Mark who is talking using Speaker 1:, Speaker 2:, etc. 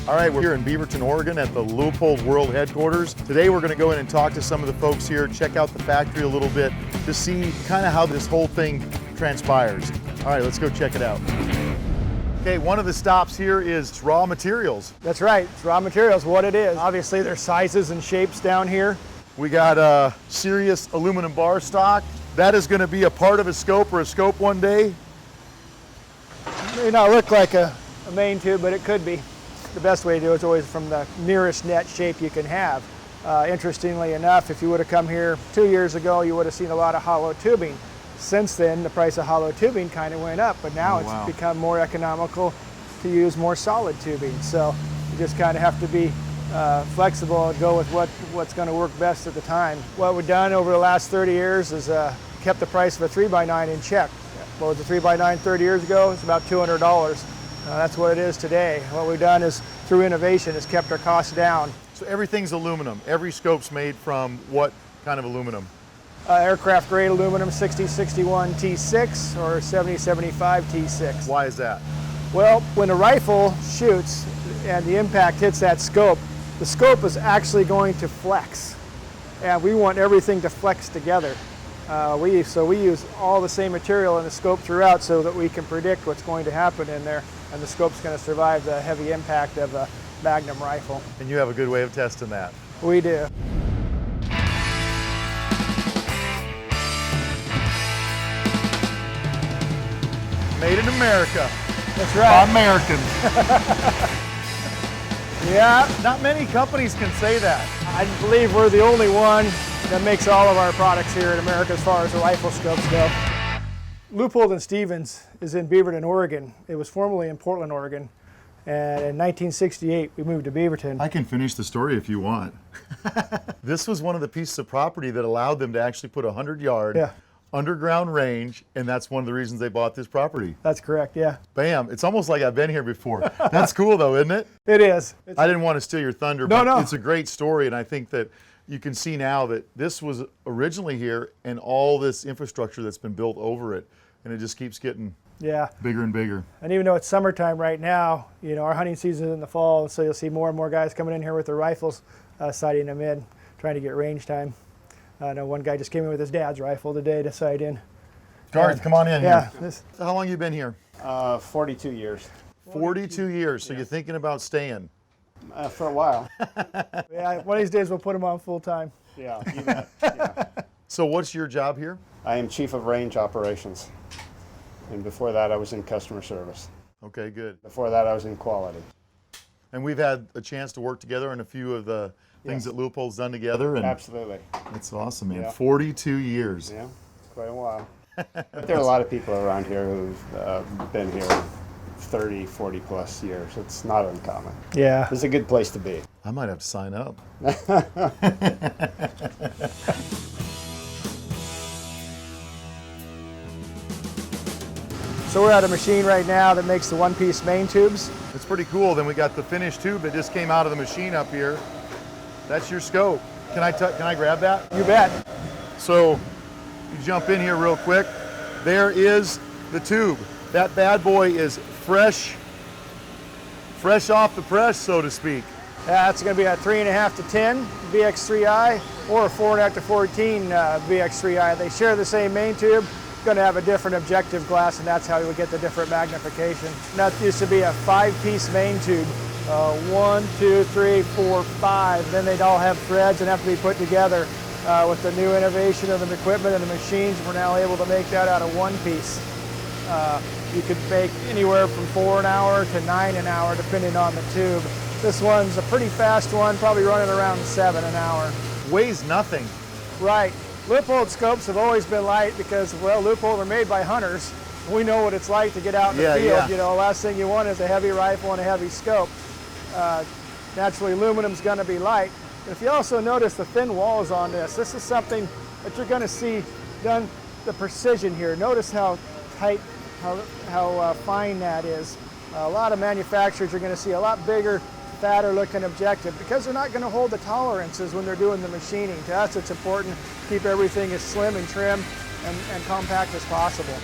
Speaker 1: All right, we're here in Beaverton, Oregon at the Leupold World Headquarters. Today we're going to go in and talk to some of the folks here, check out the factory a little bit to see kind of how this whole thing transpires. All right, let's go check it out. Okay, one of the stops here is raw materials.
Speaker 2: That's right, it's raw materials, what it is. Obviously there's sizes and shapes down here.
Speaker 1: We got a serious aluminum bar stock. That is going to be a part of a scope or a scope one day.
Speaker 2: It may not look like a main tube, but it could be. The best way to do it is always from the nearest net shape you can have. Interestingly enough, if you would have come here 2 years ago, you would have seen a lot of hollow tubing. Since then, the price of hollow tubing kind of went up, but now it's become more economical to use more solid tubing. So you just kind of have to be flexible and go with what's going to work best at the time. What we've done over the last 30 years is kept the price of a 3x9 in check. What was a 3x9 30 years ago? It's about $200. That's what it is today. What we've done is, through innovation, has kept our costs down.
Speaker 1: So everything's aluminum. Every scope's made from what kind of aluminum?
Speaker 2: Aircraft grade aluminum, 6061 T6 or 7075 T6.
Speaker 1: Why is that?
Speaker 2: Well, when a rifle shoots and the impact hits that scope, the scope is actually going to flex. And we want everything to flex together. So we use all the same material in the scope throughout so that we can predict what's going to happen in there, and the scope's going to survive the heavy impact of a Magnum rifle.
Speaker 1: And you have a good way of testing that.
Speaker 2: We do.
Speaker 1: Made in America.
Speaker 2: That's right.
Speaker 1: Americans.
Speaker 2: Yeah.
Speaker 1: Not many companies can say that.
Speaker 2: I believe we're the only one that makes all of our products here in America as far as the rifle scopes go. Leupold and Stevens is in Beaverton, Oregon. It was formerly in Portland, Oregon. And in 1968, we moved to Beaverton.
Speaker 1: I can finish the story if you want. This was one of the pieces of property that allowed them to actually put a 100-yard underground range, and that's one of the reasons they bought this property.
Speaker 2: That's correct, yeah.
Speaker 1: Bam, it's almost like I've been here before. That's cool though, isn't it?
Speaker 2: It is.
Speaker 1: I didn't want to steal your thunder,
Speaker 2: but
Speaker 1: it's a great story, and I think that you can see now that this was originally here and all this infrastructure that's been built over it, and it just keeps getting bigger and bigger.
Speaker 2: And even though it's summertime right now, you know, our hunting season is in the fall, so you'll see more and more guys coming in here with their rifles, sighting them in, trying to get range time. I know one guy just came in with his dad's rifle today to sight in.
Speaker 1: Garth, come on in here. How long have you been here?
Speaker 3: 42 years.
Speaker 1: 42 years, so you're thinking about staying?
Speaker 3: For a while.
Speaker 2: Yeah, one of these days we'll put them on full time.
Speaker 3: Yeah, you bet. Yeah.
Speaker 1: So what's your job here?
Speaker 3: I am Chief of Range Operations. And before that I was in customer service.
Speaker 1: Okay, good.
Speaker 3: Before that I was in quality.
Speaker 1: And we've had a chance to work together on a few of the things that Leupold's done together. And
Speaker 3: absolutely.
Speaker 1: It's awesome, man. 42 years.
Speaker 3: Yeah, it's quite a while. But there are a lot of people around here who've been here 30, 40 plus years. It's not uncommon.
Speaker 2: Yeah.
Speaker 3: It's a good place to be.
Speaker 1: I might have to sign up.
Speaker 2: So we're at a machine right now that makes the one-piece main tubes.
Speaker 1: It's pretty cool. Then we got the finished tube that just came out of the machine up here. That's your scope. Can I grab that?
Speaker 2: You bet.
Speaker 1: So you jump in here real quick. There is the tube. That bad boy is fresh off the press, so to speak.
Speaker 2: Yeah, it's going to be a 3.5 to 10 VX3i or a 4.5 to 14 VX3i. They share the same main tube. It's going to have a different objective glass, and that's how you would get the different magnification. And that used to be a 5-piece main tube. 1, 2, 3, 4, 5. Then they'd all have threads and have to be put together. With the new innovation of the equipment and the machines, we're now able to make that out of one piece. You could make anywhere from 4 an hour to 9 an hour, depending on the tube. This one's a pretty fast one, probably running around 7 an hour.
Speaker 1: Weighs nothing.
Speaker 2: Right. Leupold scopes have always been light because, well, Leupold are made by hunters. We know what it's like to get out in the field.
Speaker 1: Yeah.
Speaker 2: You know, last thing you want is a heavy rifle and a heavy scope. Naturally, aluminum's going to be light. If you also notice the thin walls on this is something that you're going to see done, the precision here. Notice how tight, how fine that is. A lot of manufacturers are going to see a lot bigger, fatter looking objective because they're not going to hold the tolerances when they're doing the machining. To us, it's important to keep everything as slim and trim and compact as possible.